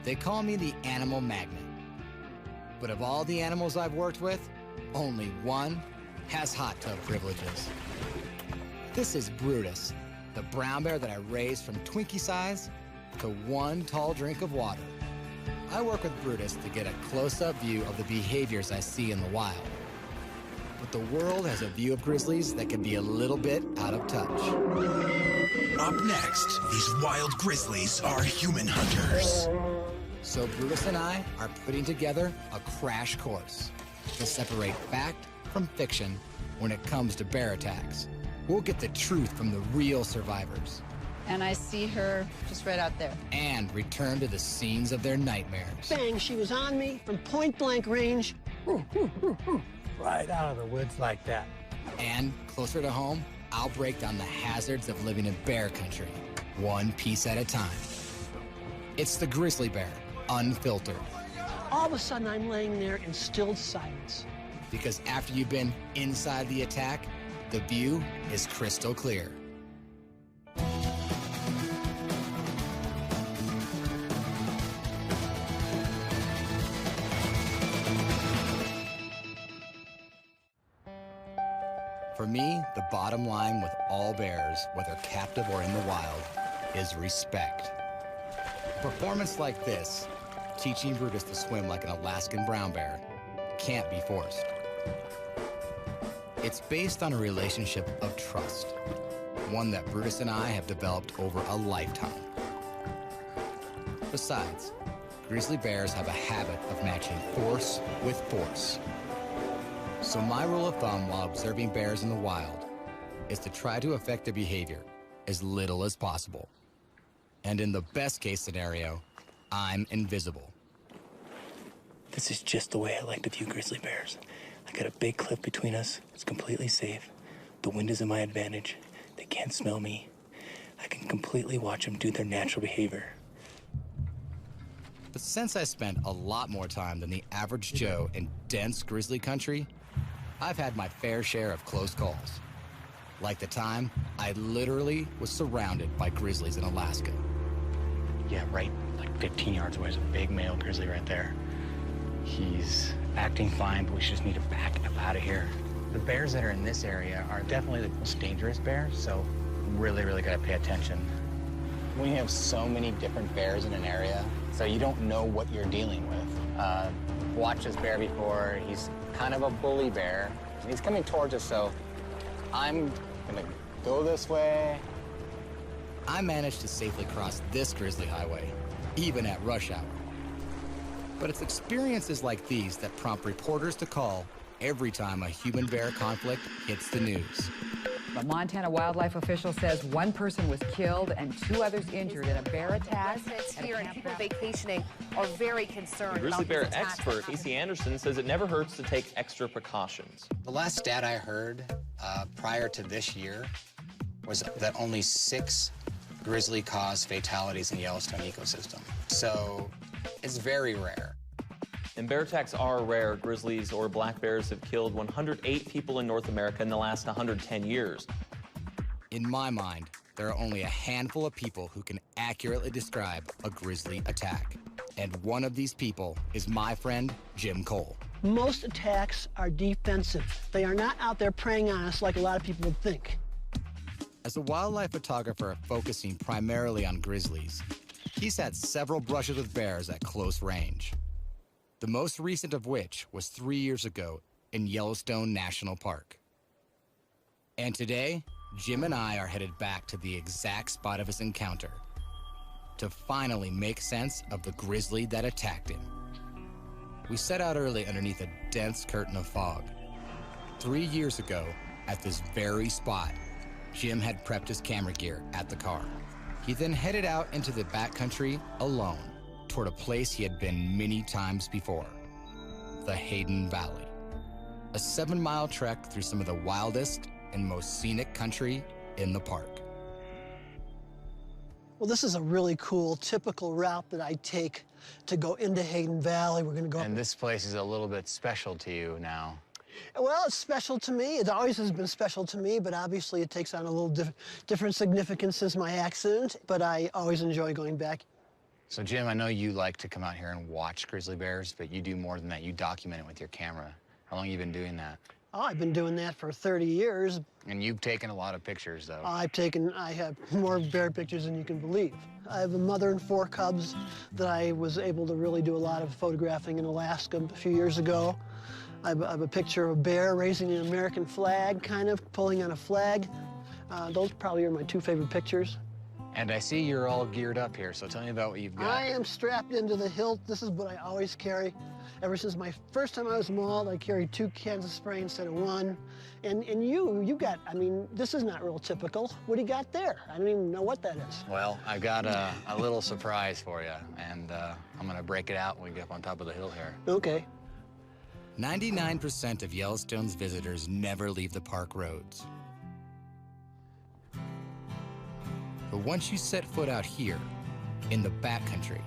They call me the animal magnet. But of all the animals I've worked with, only one has hot tub privileges. This is Brutus, the brown bear that I raised from Twinkie size to one tall drink of water. I work with Brutus to get a close-up view of the behaviors I see in the wild. But the world has a view of grizzlies that can be a little bit out of touch. Up next, these wild grizzlies are human hunters. So Brutus and I are putting together a crash course to separate fact from fiction when it comes to bear attacks. We'll get the truth from the real survivors. And I see her just right out there. And return to the scenes of their nightmares. Bang, she was on me from point-blank range. Right out of the woods like that. And closer to home, I'll break down the hazards of living in bear country, one piece at a time. It's the grizzly bear, unfiltered. All of a sudden, I'm laying there in stilled silence. Because after you've been inside the attack, the view is crystal clear. For me, the bottom line with all bears, whether captive or in the wild, is respect. A performance like this, teaching Brutus to swim like an Alaskan brown bear, can't be forced. It's based on a relationship of trust, one that Brutus and I have developed over a lifetime. Besides, grizzly bears have a habit of matching force with force. So my rule of thumb while observing bears in the wild is to try to affect their behavior as little as possible. And in the best case scenario, I'm invisible. This is just the way I like to view grizzly bears. I got a big cliff between us. It's completely safe. The wind is in my advantage. They can't smell me. I can completely watch them do their natural behavior. But since I spent a lot more time than the average Joe in dense grizzly country, I've had my fair share of close calls. Like the time I literally was surrounded by grizzlies in Alaska. Yeah, right, like 15 yards away is a big male grizzly right there. He's acting fine, but we just need to back up out of here. The bears that are in this area are definitely the most dangerous bears, so really, really gotta pay attention. When you have so many different bears in an area, so you don't know what you're dealing with. Watched this bear before. He's kind of a bully bear. He's coming towards us, so I'm gonna go this way. I managed to safely cross this grizzly highway, even at rush hour. But it's experiences like these that prompt reporters to call every time a human-bear conflict hits the news. A Montana wildlife official says one person was killed and 2 others injured in a bear attack. Residents here and people vacationing are very concerned. Grizzly about bear these attacks. expert Casey Anderson says it never hurts to take extra precautions. The last stat I heard prior to this year was that only 6 grizzly caused fatalities in the Yellowstone ecosystem. So it's very rare. And bear attacks are rare. Grizzlies or black bears have killed 108 people in North America in the last 110 years. In my mind, there are only a handful of people who can accurately describe a grizzly attack. And one of these people is my friend, Jim Cole. Most attacks are defensive. They are not out there preying on us like a lot of people would think. As a wildlife photographer focusing primarily on grizzlies, he's had several brushes with bears at close range. The most recent of which was 3 years ago in Yellowstone National Park. And today, Jim and I are headed back to the exact spot of his encounter to finally make sense of the grizzly that attacked him. We set out early underneath a dense curtain of fog. 3 years ago, at this very spot, Jim had prepped his camera gear at the car. He then headed out into the backcountry alone, toward a place he had been many times before, the Hayden Valley. A 7-mile trek through some of the wildest and most scenic country in the park. Well, this is a really cool, typical route that I take to go into Hayden Valley. We're gonna go. And this place is a little bit special to you now. Well, it's special to me. It always has been special to me, but obviously it takes on a little different significance since my accident, but I always enjoy going back. So, Jim, I know you like to come out here and watch grizzly bears, but you do more than that. You document it with your camera. How long have you been doing that? Oh, I've been doing that for 30 years. And you've taken a lot of pictures, though. I have more bear pictures than you can believe. I have a mother and 4 cubs that I was able to really do a lot of photographing in Alaska a few years ago. I have a picture of a bear raising an American flag, kind of pulling on a flag. Those probably are my 2 favorite pictures. And I see you're all geared up here, so tell me about what you've got. I am strapped into the hilt. This is what I always carry. Ever since my first time I was mauled, I carried 2 cans of spray instead of 1. And you got, I mean, this is not real typical. What do you got there? I don't even know what that is. Well, I got a little surprise for you, and I'm gonna break it out when we get up on top of the hill here. Okay. 99% of Yellowstone's visitors never leave the park roads. But once you set foot out here, in the backcountry,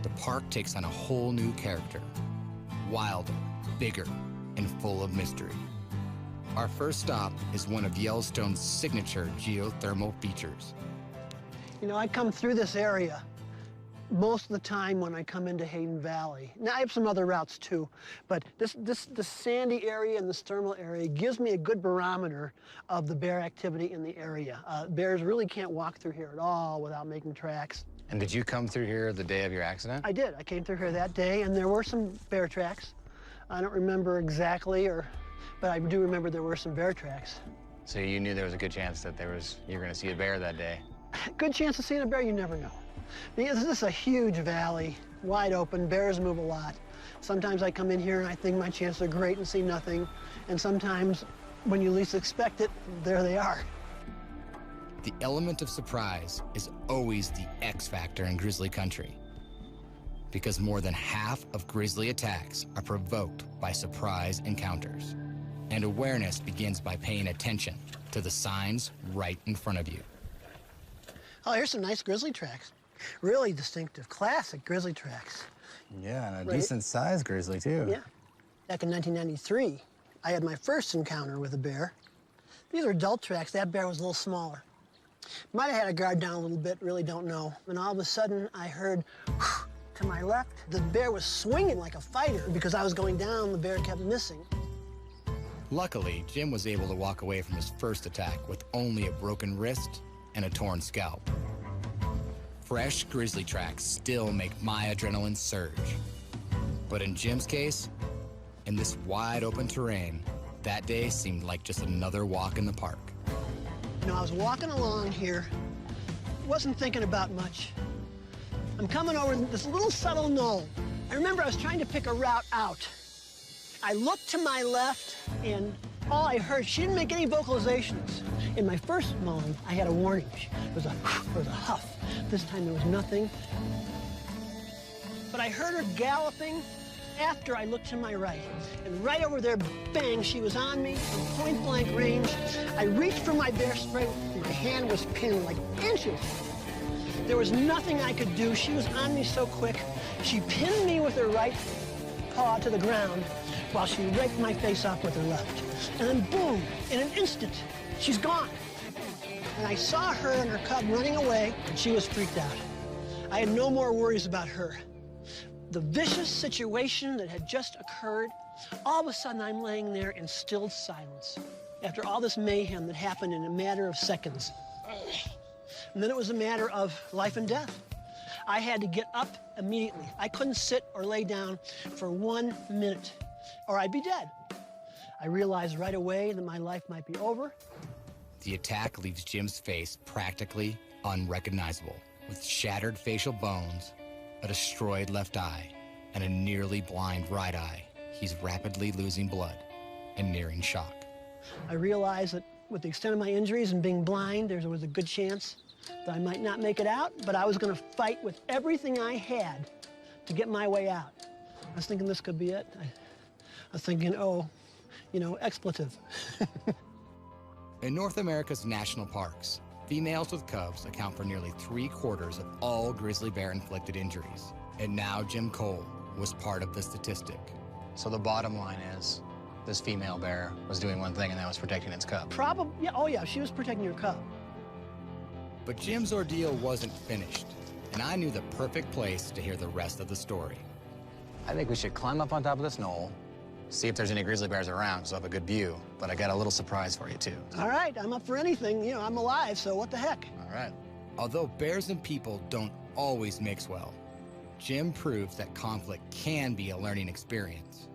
the park takes on a whole new character. Wilder, bigger, and full of mystery. Our first stop is one of Yellowstone's signature geothermal features. You know, I come through this area most of the time when I come into Hayden Valley. Now, I have some other routes too, but the sandy area and this thermal area gives me a good barometer of the bear activity in the area. Bears really can't walk through here at all without making tracks. And did you come through here the day of your accident? I did. I came through here that day, and there were some bear tracks. I don't remember exactly, but I do remember there were some bear tracks. So you knew there was a good chance that you were going to see a bear that day? Good chance of seeing a bear, you never know. Because this is a huge valley, wide open, bears move a lot. Sometimes I come in here and I think my chances are great and see nothing, and sometimes when you least expect it, there they are. The element of surprise is always the X factor in grizzly country, because more than half of grizzly attacks are provoked by surprise encounters. And awareness begins by paying attention to the signs right in front of you. Oh, here's some nice grizzly tracks. Really distinctive, classic grizzly tracks. Yeah, and a Right. decent-sized grizzly, too. Yeah. Back in 1993, I had my first encounter with a bear. These are adult tracks. That bear was a little smaller. Might have had a guard down a little bit, really don't know. And all of a sudden, I heard to my left, the bear was swinging like a fighter. Because I was going down, the bear kept missing. Luckily, Jim was able to walk away from his first attack with only a broken wrist and a torn scalp. Fresh grizzly tracks still make my adrenaline surge. But in Jim's case, in this wide open terrain, that day seemed like just another walk in the park. You know, I was walking along here, wasn't thinking about much. I'm coming over this little subtle knoll. I remember I was trying to pick a route out. I looked to my left, and all I heard, she didn't make any vocalizations. In my first mauling, I had a warning. There was a huff. This time there was nothing. But I heard her galloping after I looked to my right. And right over there, bang, she was on me from point-blank range. I reached for my bear spray, and my hand was pinned like inches. There was nothing I could do. She was on me so quick. She pinned me with her right paw to the ground while she raked my face off with her left. And then boom, in an instant, she's gone. And I saw her and her cub running away, and she was freaked out. I had no more worries about her. The vicious situation that had just occurred, all of a sudden I'm laying there in stilled silence after all this mayhem that happened in a matter of seconds. And then it was a matter of life and death. I had to get up immediately. I couldn't sit or lay down for 1 minute, or I'd be dead. I realized right away that my life might be over. The attack leaves Jim's face practically unrecognizable, with shattered facial bones, a destroyed left eye, and a nearly blind right eye. He's rapidly losing blood and nearing shock. I realized that with the extent of my injuries and being blind, there was a good chance that I might not make it out, but I was going to fight with everything I had to get my way out. I was thinking this could be it. I was thinking, oh, you know, expletive. In North America's national parks, females with cubs account for nearly 3/4 of all grizzly bear-inflicted injuries. And now Jim Cole was part of the statistic. So the bottom line is, this female bear was doing one thing, and that was protecting its cub. Probably, yeah, oh yeah, she was protecting her cub. But Jim's ordeal wasn't finished, and I knew the perfect place to hear the rest of the story. I think we should climb up on top of this knoll, see if there's any grizzly bears around, so I have a good view. But I got a little surprise for you, too. All right, I'm up for anything. You know, I'm alive, so what the heck? All right. Although bears and people don't always mix well, Jim proves that conflict can be a learning experience.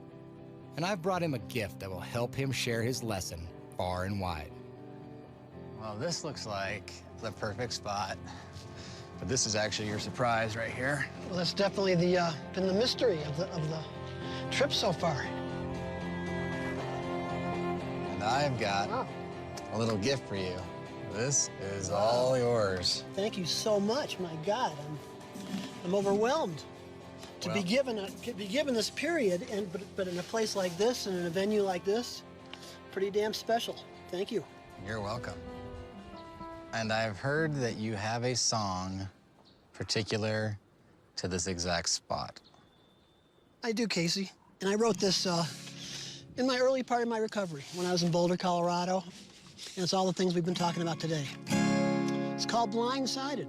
And I've brought him a gift that will help him share his lesson far and wide. Well, this looks like the perfect spot. But this is actually your surprise right here. Well, that's definitely been the mystery of the trip so far. And I've got a little gift for you. This is all yours. Thank you so much. My God, I'm overwhelmed to be given this period, but in a place like this and in a venue like this, pretty damn special. Thank you. You're welcome. And I've heard that you have a song particular to this exact spot. I do, Casey. And I wrote this in my early part of my recovery when I was in Boulder, Colorado. And it's all the things we've been talking about today. It's called Blindsided.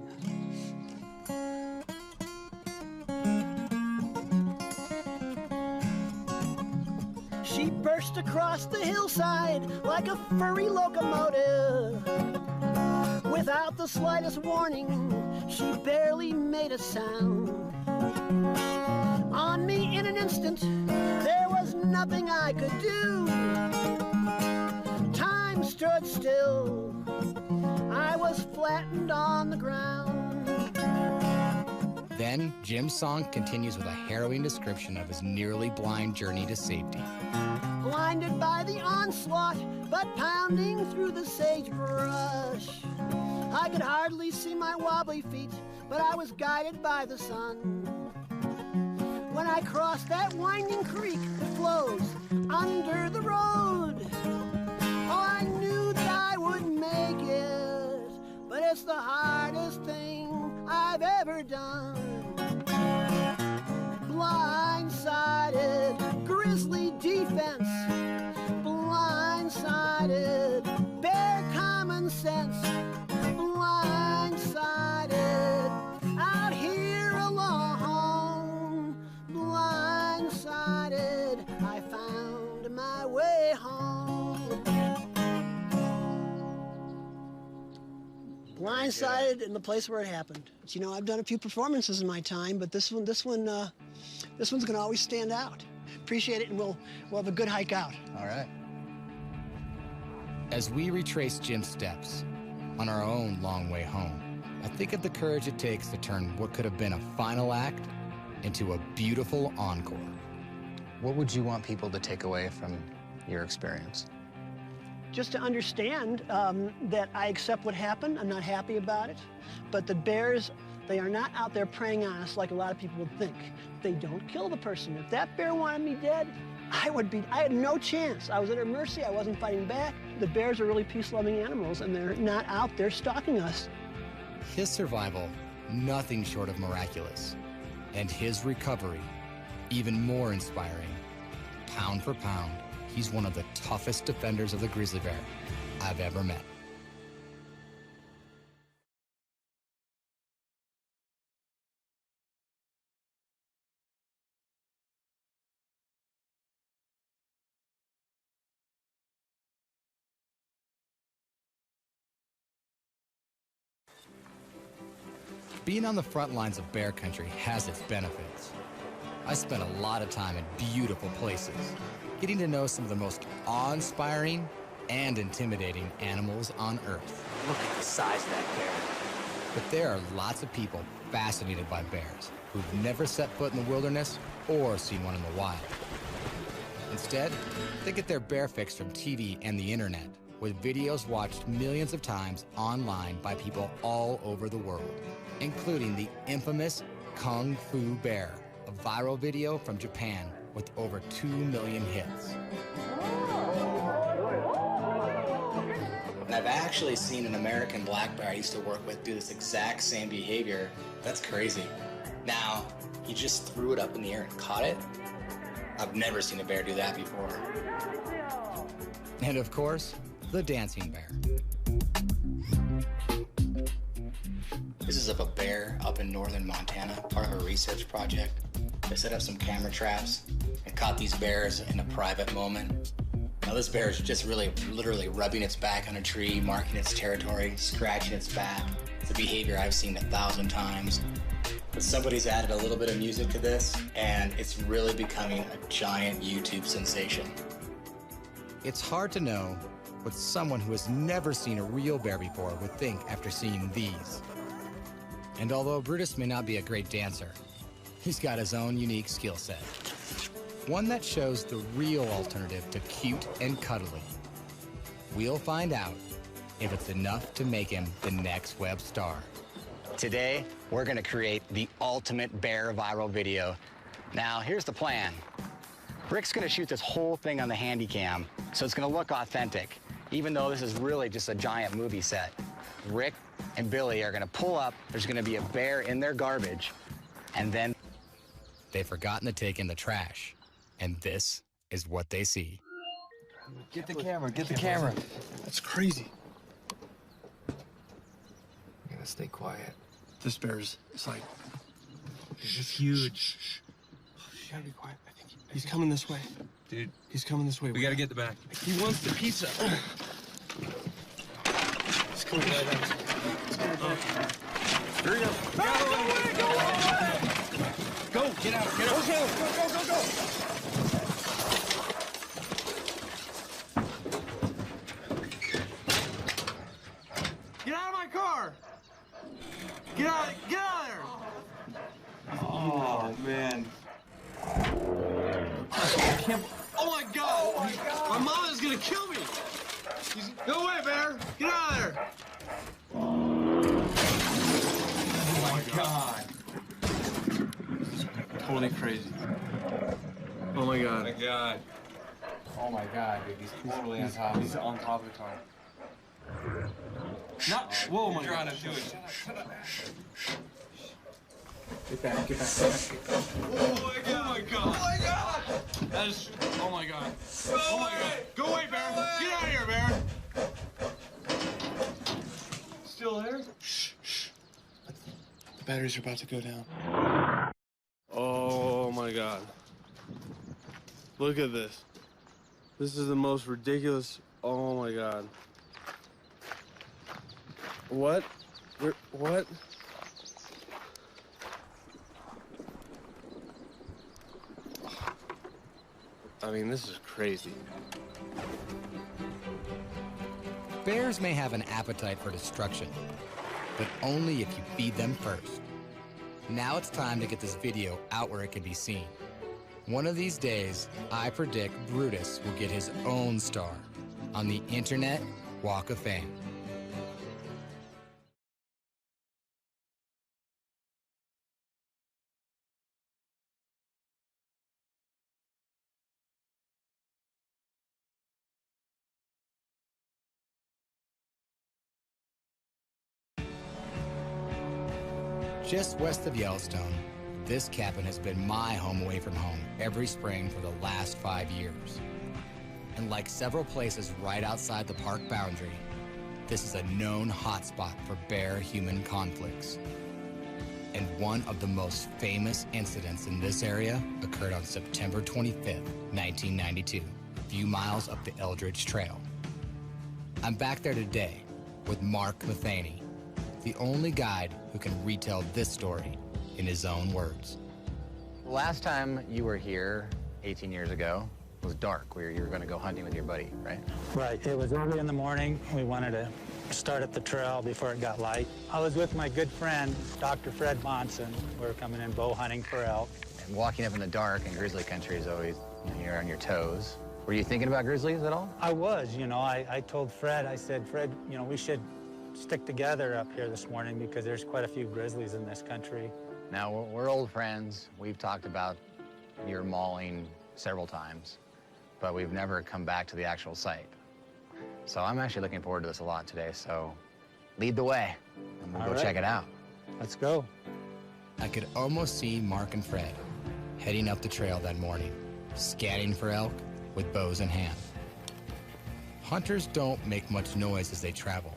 She burst across the hillside like a furry locomotive. Without the slightest warning, she barely made a sound. On me in an instant, there was nothing I could do. Time stood still. I was flattened on the ground. Then, Jim's song continues with a harrowing description of his nearly blind journey to safety. Blinded by the onslaught, but pounding through the sagebrush. I could hardly see my wobbly feet, but I was guided by the sun. When I crossed that winding creek that flows under the road, oh, I knew that I would make it, but it's the hardest thing I've ever done. Blindsided, grizzly defense, blindsided, bear common sense, blindsided, out here alone, blindsided, I found my way home. Blindsided in the place where it happened. You know, I've done a few performances in my time, but this one's gonna always stand out. Appreciate it, and we'll have a good hike out. All right. As we retrace Jim's steps on our own long way home, I think of the courage it takes to turn what could have been a final act into a beautiful encore. What would you want people to take away from your experience? Just to understand that I accept what happened. I'm not happy about it. But the bears, they are not out there preying on us like a lot of people would think. They don't kill the person. If that bear wanted me dead, I had no chance. I was at her mercy. I wasn't fighting back. The bears are really peace-loving animals, and they're not out there stalking us. His survival, nothing short of miraculous. And his recovery, even more inspiring. Pound for pound, he's one of the toughest defenders of the grizzly bear I've ever met. Being on the front lines of bear country has its benefits. I spent a lot of time in beautiful places, getting to know some of the most awe-inspiring and intimidating animals on Earth. Look at the size of that bear. But there are lots of people fascinated by bears who've never set foot in the wilderness or seen one in the wild. Instead, they get their bear fix from TV and the internet, with videos watched millions of times online by people all over the world, including the infamous Kung Fu Bear, a viral video from Japan with over 2 million hits. And I've actually seen an American black bear I used to work with do this exact same behavior. That's crazy. Now, he just threw it up in the air and caught it. I've never seen a bear do that before. And of course, the dancing bear. This is traces of a bear up in northern Montana, part of a research project. They set up some camera traps and caught these bears in a private moment. Now this bear is just literally rubbing its back on a tree, marking its territory, scratching its back. It's a behavior I've seen 1,000 times. But somebody's added a little bit of music to this, and it's really becoming a giant YouTube sensation. It's hard to know what someone who has never seen a real bear before would think after seeing these. And although Brutus may not be a great dancer, he's got his own unique skill set. One that shows the real alternative to cute and cuddly. We'll find out if it's enough to make him the next web star. Today, we're gonna create the ultimate bear viral video. Now, here's the plan. Rick's gonna shoot this whole thing on the handy cam, so it's gonna look authentic, even though this is really just a giant movie set. Rick and Billy are gonna pull up, there's gonna be a bear in their garbage, and then they've forgotten to take in the trash. And this is what they see. Get the camera, get the camera. That's crazy. You gotta stay quiet. This bear's, it's like, It's huge. you gotta be quiet. I think he's coming this way. Dude, He's coming this way. we gotta get the back. He wants the pizza. He's coming right at us. Hurry up. Go, get out, get out. Okay, go. Get out of my car! Get out of there! Oh, man. Oh my God! My mom is gonna kill me! Go away, bear! Get out of there! Oh, my God. Totally crazy. Oh my God. Oh, my God. Oh my God, dude, he's totally on top. He's on top of the car. Not. Whoa, my You're God. trying to do it. Shut up. Get back, get back. Oh my God. Oh my God. Oh my God. That is. Oh my God. Oh my God. Go away, bear. Get out of here, bear. Still there? Shh. The batteries are about to go down. Oh my God. Look at this. This is the most ridiculous. Oh my God. What? What? I mean, this is crazy. Bears may have an appetite for destruction, but only if you feed them first. Now it's time to get this video out where it can be seen. One of these days, I predict Brutus will get his own star on the Internet Walk of Fame. Just west of Yellowstone, this cabin has been my home away from home every spring for the last 5 years. And like several places right outside the park boundary, this is a known hotspot for bear-human conflicts. And one of the most famous incidents in this area occurred on September 25th, 1992, a few miles up the Eldridge Trail. I'm back there today with Mark Matheny, the only guide who can retell this story in his own words. Last time you were here, 18 years ago, it was dark, where you were going to go hunting with your buddy, right? Right. It was early in the morning. We wanted to start at the trail before it got light. I was with my good friend, Dr. Fred Monson. We were coming in bow hunting for elk. And walking up in the dark in grizzly country is always, you're on your toes. Were you thinking about grizzlies at all? I was, I told Fred, I said, Fred, we should stick together up here this morning because there's quite a few grizzlies in this country. Now, we're old friends. We've talked about your mauling several times, but we've never come back to the actual site. So I'm actually looking forward to this a lot today, so lead the way, and we'll go check it out. Let's go. I could almost see Mark and Fred heading up the trail that morning, scanning for elk with bows in hand. Hunters don't make much noise as they travel.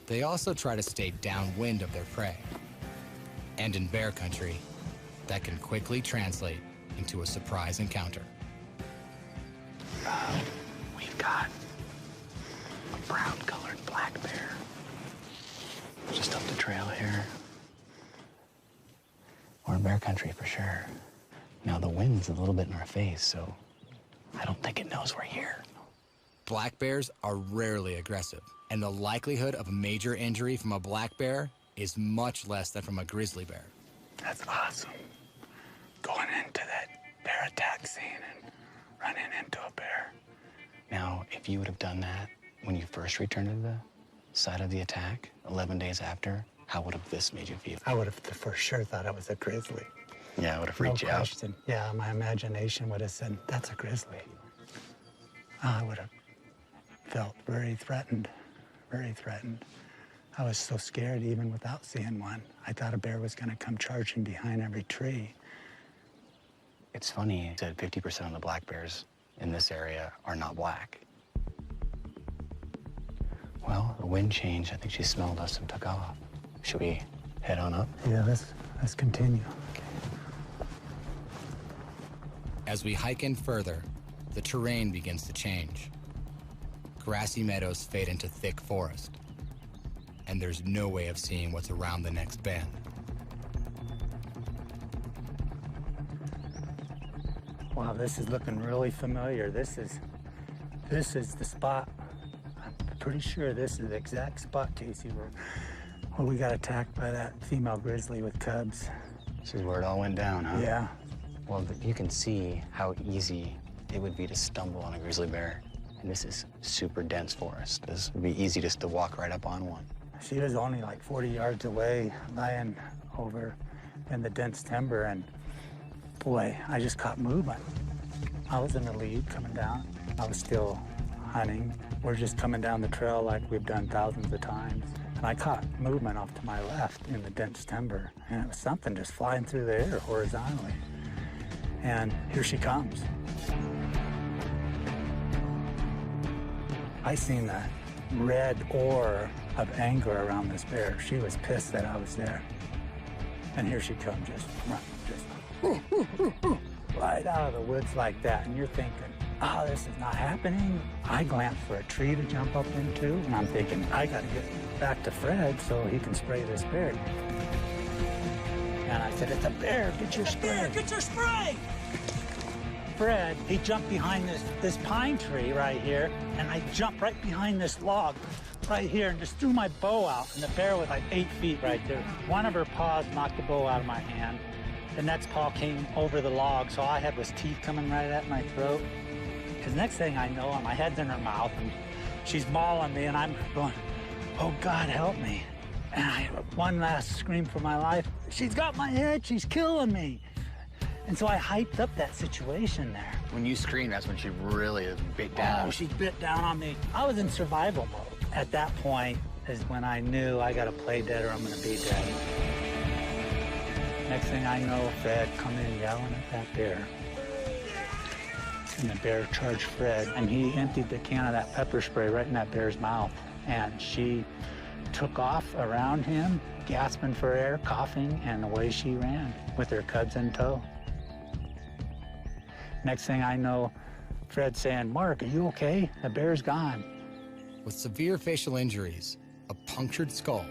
They also try to stay downwind of their prey. And in bear country, that can quickly translate into a surprise encounter. We've got a brown-colored black bear just up the trail here. We're in bear country for sure. Now, the wind's a little bit in our face, so I don't think it knows we're here. Black bears are rarely aggressive, and the likelihood of a major injury from a black bear is much less than from a grizzly bear. That's awesome. Going into that bear attack scene and running into a bear. Now, if you would have done that when you first returned to the site of the attack, 11 days after, how would have this made you feel? I would have for sure thought it was a grizzly. Yeah, it would have freaked you out. Question. Yeah, my imagination would have said, that's a grizzly. I would have felt very threatened, very threatened. I was so scared even without seeing one. I thought a bear was going to come charging behind every tree. It's funny that 50% of the black bears in this area are not black. Well, the wind changed. I think she smelled us and took off. Should we head on up? Yeah, let's continue. Okay. As we hike in further, the terrain begins to change. Grassy meadows fade into thick forest, and there's no way of seeing what's around the next bend. Wow, this is looking really familiar. This is the spot. I'm pretty sure this is the exact spot, Casey, where we got attacked by that female grizzly with cubs. This is where it all went down, huh? Yeah. Well, you can see how easy it would be to stumble on a grizzly bear. And this is super dense forest. This would be easy just to walk right up on one. She was only like 40 yards away, lying over in the dense timber, and boy, I just caught movement. I was in the lead coming down. I was still hunting. We're just coming down the trail like we've done thousands of times. And I caught movement off to my left in the dense timber, and it was something just flying through the air horizontally. And here she comes. I seen that red aura of anger around this bear. She was pissed that I was there. And here she comes, just right out of the woods like that. And you're thinking, oh, this is not happening. I glanced for a tree to jump up into, and I'm thinking, I gotta get back to Fred so he can spray this bear. And I said, it's a bear, get your spray. Bear, get your spray! Fred, he jumped behind this pine tree right here, and I jumped right behind this log right here and just threw my bow out, and the bear was like 8 feet right there. One of her paws knocked the bow out of my hand. The next paw came over the log, so all I had was teeth coming right at my throat. Because next thing I know, my head's in her mouth, and she's mauling me, and I'm going, oh, God, help me. And I one last scream for my life. She's got my head, she's killing me. And so I hyped up that situation there. When you screamed, that's when she really bit down. Oh, she bit down on me. I was in survival mode. At that point is when I knew I gotta play dead or I'm gonna be dead. Next thing I know, Fred come in yelling at that bear. And the bear charged Fred, and he emptied the can of that pepper spray right in that bear's mouth. And she took off around him, gasping for air, coughing, and away she ran with her cubs in tow. Next thing I know, Fred's saying, Mark, are you okay? The bear's gone. With severe facial injuries, a punctured skull,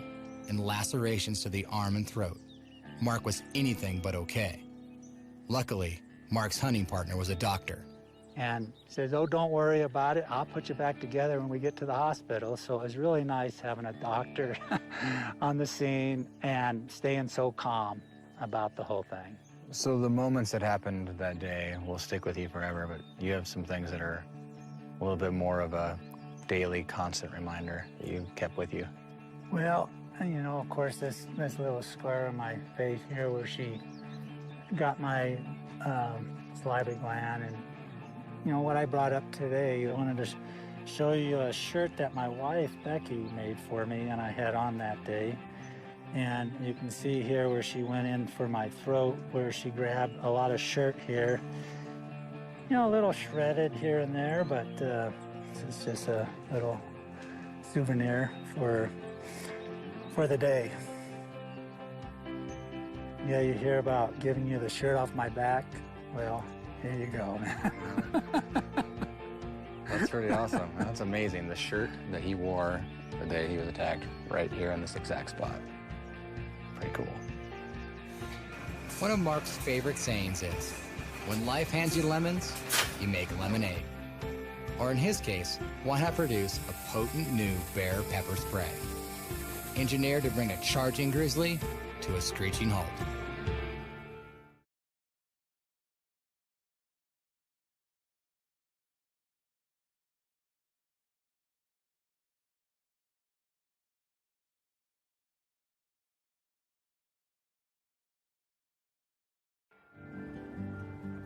and lacerations to the arm and throat, Mark was anything but okay. Luckily, Mark's hunting partner was a doctor. And says, oh, don't worry about it. I'll put you back together when we get to the hospital. So it was really nice having a doctor on the scene and staying so calm about the whole thing. So the moments that happened that day will stick with you forever, but you have some things that are a little bit more of a daily, constant reminder that you kept with you. Well, you know, of course, this little scar on my face here where she got my salivary gland. And, you know, what I brought up today, I wanted to show you a shirt that my wife, Becky, made for me and I had on that day. And you can see here where she went in for my throat, where she grabbed a lot of shirt here. You know, a little shredded here and there, but it's just a little souvenir for the day. Yeah, you hear about giving you the shirt off my back? Well, here you go, man. That's pretty awesome. That's amazing. The shirt that he wore the day he was attacked right here in this exact spot. Pretty cool. One of Mark's favorite sayings is, when life hands you lemons, you make lemonade. Or in his case, why not produce a potent new bear pepper spray? Engineered to bring a charging grizzly to a screeching halt.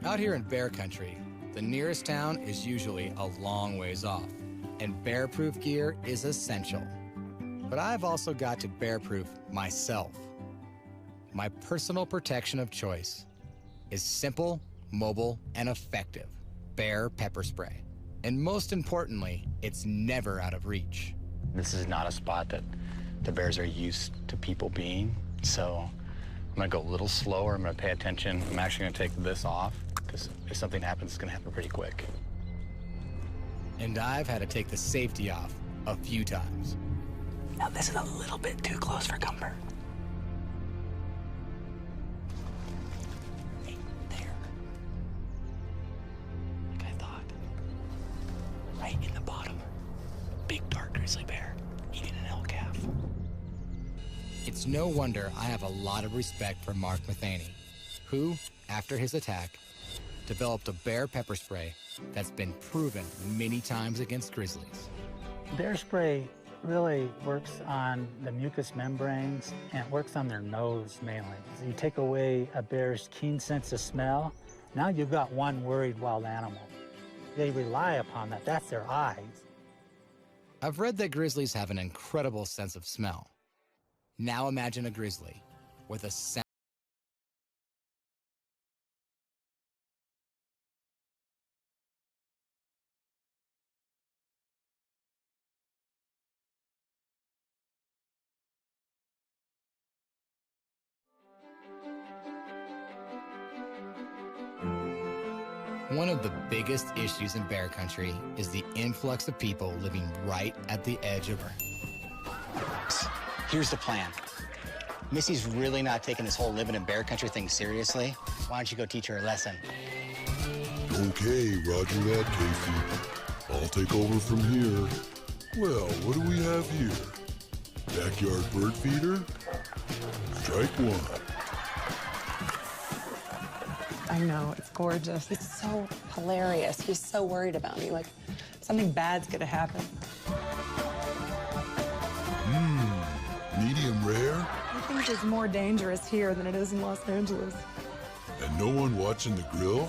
Out here in bear country, the nearest town is usually a long ways off, and bear-proof gear is essential. But I've also got to bear-proof myself. My personal protection of choice is simple, mobile, and effective bear pepper spray. And most importantly, it's never out of reach. This is not a spot that the bears are used to people being, so I'm gonna go a little slower. I'm gonna pay attention. I'm actually gonna take this off, because if something happens, it's gonna happen pretty quick. And I've had to take the safety off a few times. Now, this is a little bit too close for comfort. Hey, there. Like I thought. Right in the bottom. Big dark grizzly bear eating an elk calf. It's no wonder I have a lot of respect for Mark Matheny, who, after his attack, developed a bear pepper spray that's been proven many times against grizzlies. Bear spray really works on the mucous membranes and it works on their nose mainly. So you take away a bear's keen sense of smell, now you've got one worried wild animal. They rely upon that. That's their eyes. I've read that grizzlies have an incredible sense of smell. Now imagine a grizzly with a sound. One of the biggest issues in bear country is the influx of people living right at the edge of Earth. Here's the plan. Missy's really not taking this whole living in bear country thing seriously. Why don't you go teach her a lesson? Okay, roger that, Casey. I'll take over from here. Well, what do we have here? Backyard bird feeder? Strike one. I know, it's gorgeous. He's so hilarious. He's so worried about me, like something bad's gonna happen. Medium rare? I think it's more dangerous here than it is in Los Angeles. And no one watching the grill?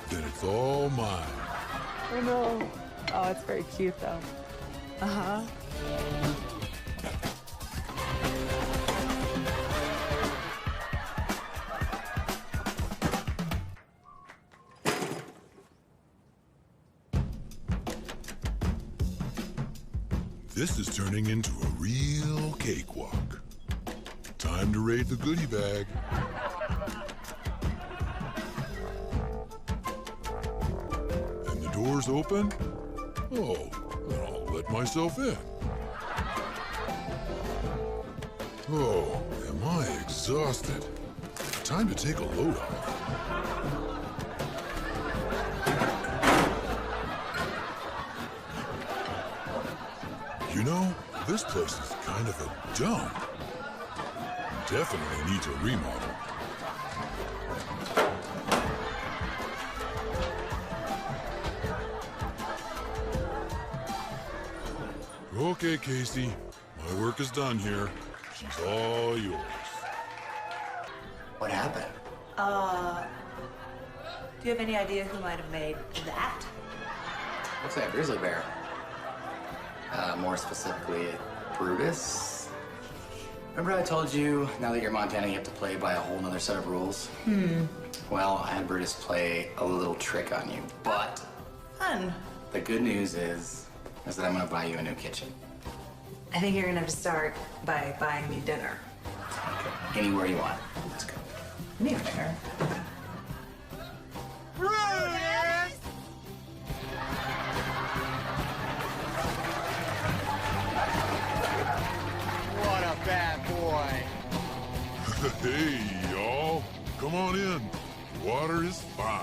Then it's all mine. I know. Oh, it's very cute, though. Uh-huh. This is turning into a real cakewalk. Time to raid the goodie bag. And the door's open? Oh, then I'll let myself in. Oh, am I exhausted. Time to take a load off. You know, this place is kind of a dump. Definitely needs a remodel. Okay, Casey. My work is done here. She's all yours. What happened? Do you have any idea who might have made that? Looks like a grizzly bear. More specifically, Brutus. Remember I told you, now that you're Montana, you have to play by a whole nother set of rules? Well, I had Brutus play a little trick on you, but Fun. the good news is that I'm gonna buy you a new kitchen. I think you're gonna have to start by buying me dinner. Okay. Anywhere you want. Let's go. Come here, bear. What a bad boy. Hey, y'all. Come on in. Water is fine.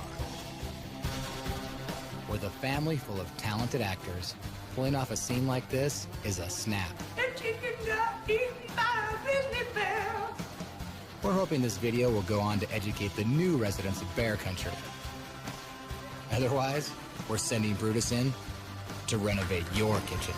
With a family full of talented actors, pulling off a scene like this is a snap. The chicken got eaten by a grizzly bear. We're hoping this video will go on to educate the new residents of Bear Country. Otherwise, we're sending Brutus in to renovate your kitchen.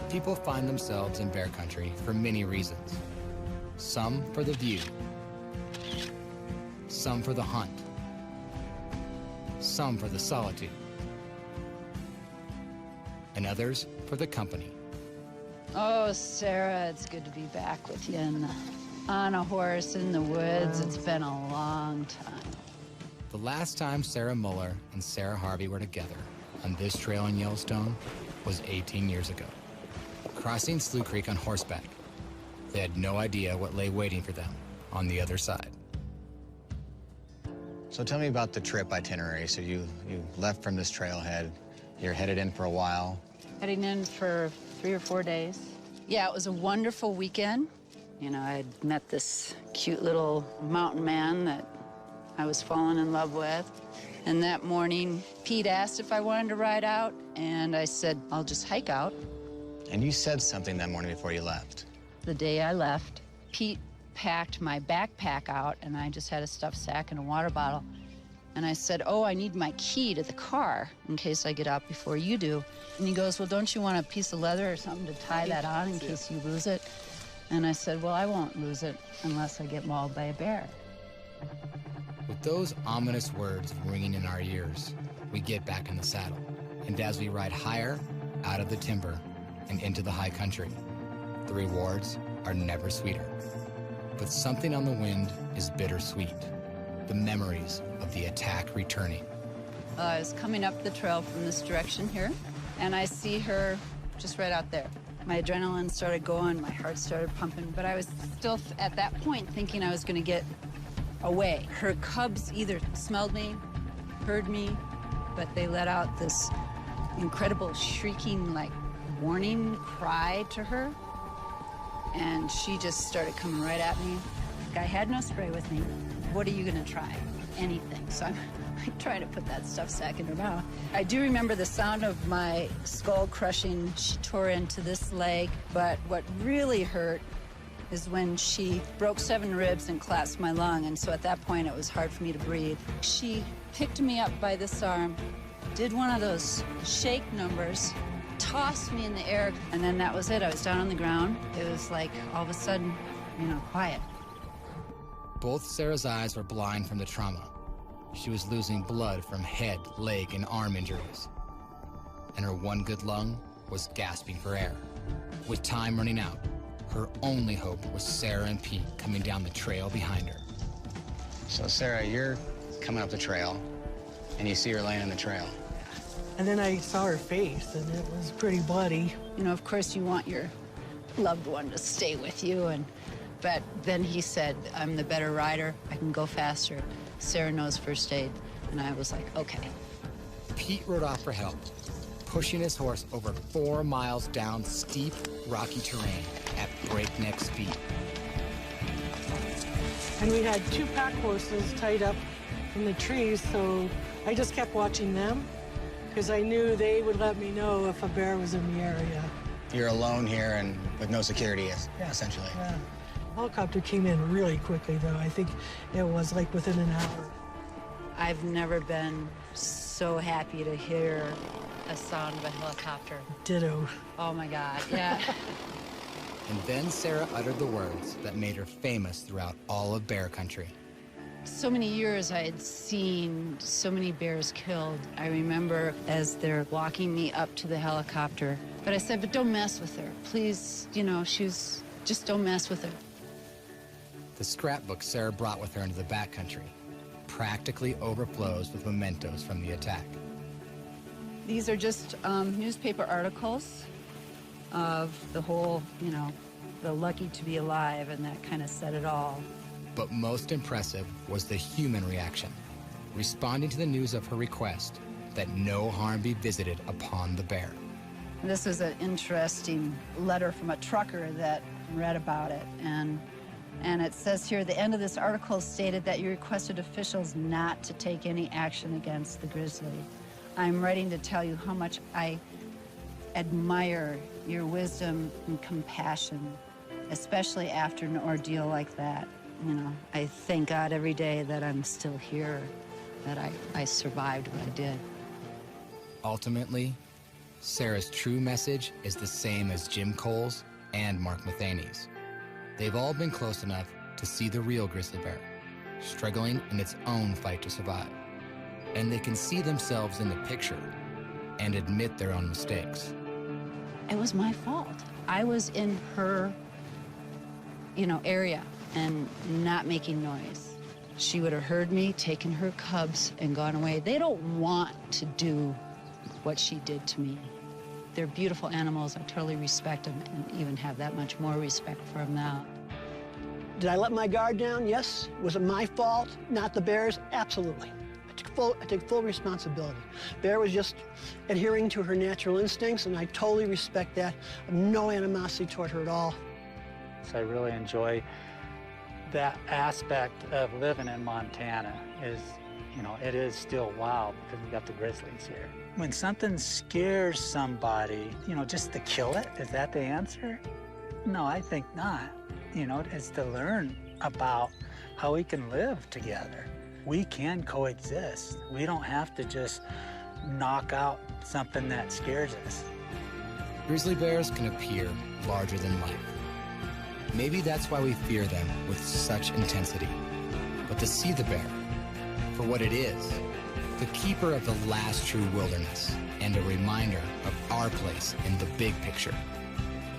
People find themselves in Bear Country for many reasons. Some for the view, some for the hunt, some for the solitude, and others for the company. Oh, Sarah, it's good to be back with you on a horse in the woods. It's been a long time. The last time Sarah Muller and Sarah Harvey were together on this trail in Yellowstone was 18 years ago. Crossing Slough Creek on horseback, they had no idea what lay waiting for them on the other side. So tell me about the trip itinerary. So you left from this trailhead. You're headed in for a while. Heading in for 3 or 4 days. Yeah, it was a wonderful weekend. You know, I'd met this cute little mountain man that I was falling in love with. And that morning, Pete asked if I wanted to ride out, and I said, I'll just hike out. And you said something that morning before you left. The day I left, Pete packed my backpack out, and I just had a stuffed sack and a water bottle. And I said, oh, I need my key to the car in case I get out before you do. And he goes, well, don't you want a piece of leather or something to tie that on in case you lose it? And I said, well, I won't lose it unless I get mauled by a bear. With those ominous words ringing in our ears, we get back in the saddle. And as we ride higher, out of the timber, and into the high country, the rewards are never sweeter. But something on the wind is bittersweet. The memories of the attack returning. I was coming up the trail from this direction here, and I see her just right out there. My adrenaline started going, my heart started pumping, but I was still at that point thinking I was gonna get away. Her cubs either smelled me, heard me, but they let out this incredible shrieking, like, warning cry to her, and she just started coming right at me. I had no spray with me. What are you gonna try? Anything. So I'm trying to put that stuffed sack in her mouth. I do remember the sound of my skull crushing. She tore into this leg, but what really hurt is when she broke 7 ribs and collapsed my lung, and so at that point it was hard for me to breathe. She picked me up by this arm, did one of those shake numbers, tossed me in the air, and then that was it. I was down on the ground. It was like all of a sudden, you know, quiet. Both Sarah's eyes were blind from the trauma. She was losing blood from head, leg, and arm injuries. And her one good lung was gasping for air. With time running out, her only hope was Sarah and Pete coming down the trail behind her. So Sarah, you're coming up the trail, and you see her laying in the trail. And then I saw her face, and it was pretty bloody. You know, of course, you want your loved one to stay with you, but then he said, I'm the better rider. I can go faster. Sarah knows first aid. And I was like, okay. Pete rode off for help, pushing his horse over 4 miles down steep, rocky terrain at breakneck speed. And we had 2 pack horses tied up in the trees, so I just kept watching them, because I knew they would let me know if a bear was in the area. You're alone here and with no security, essentially. Yeah. Helicopter came in really quickly, though. I think it was like within an hour. I've never been so happy to hear a sound of a helicopter. Ditto. Oh my God, yeah. And then Sarah uttered the words that made her famous throughout all of Bear Country. So many years I had seen so many bears killed. I remember as they're walking me up to the helicopter, but I said, but don't mess with her. Please, you know, just don't mess with her. The scrapbook Sarah brought with her into the backcountry practically overflows with mementos from the attack. These are just newspaper articles of the whole, the lucky to be alive, and that kind of said it all. But most impressive was the human reaction, responding to the news of her request that no harm be visited upon the bear. This was an interesting letter from a trucker that read about it, and it says here, the end of this article stated that you requested officials not to take any action against the grizzly. I'm writing to tell you how much I admire your wisdom and compassion, especially after an ordeal like that. I thank God every day that I'm still here, that I survived what I did. Ultimately, Sarah's true message is the same as Jim Cole's and Mark Mathaney's. They've all been close enough to see the real grizzly bear, struggling in its own fight to survive. And they can see themselves in the picture and admit their own mistakes. It was my fault. I was in her, area and not making noise. She would have heard me, taken her cubs, and gone away. They don't want to do what she did to me. They're beautiful animals. I totally respect them and even have that much more respect for them now. Did I let my guard down? Yes. Was it my fault, not the bear's? Absolutely. I take full responsibility. Bear was just adhering to her natural instincts, and I totally respect that. I have no animosity toward her at all. So I really enjoy that aspect of living in Montana is, it is still wild because we got the grizzlies here. When something scares somebody, just to kill it, is that the answer? No, I think not. It's to learn about how we can live together. We can coexist. We don't have to just knock out something that scares us. Grizzly bears can appear larger than life. Maybe that's why we fear them with such intensity. But to see the bear for what it is, the keeper of the last true wilderness and a reminder of our place in the big picture,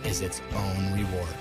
is its own reward.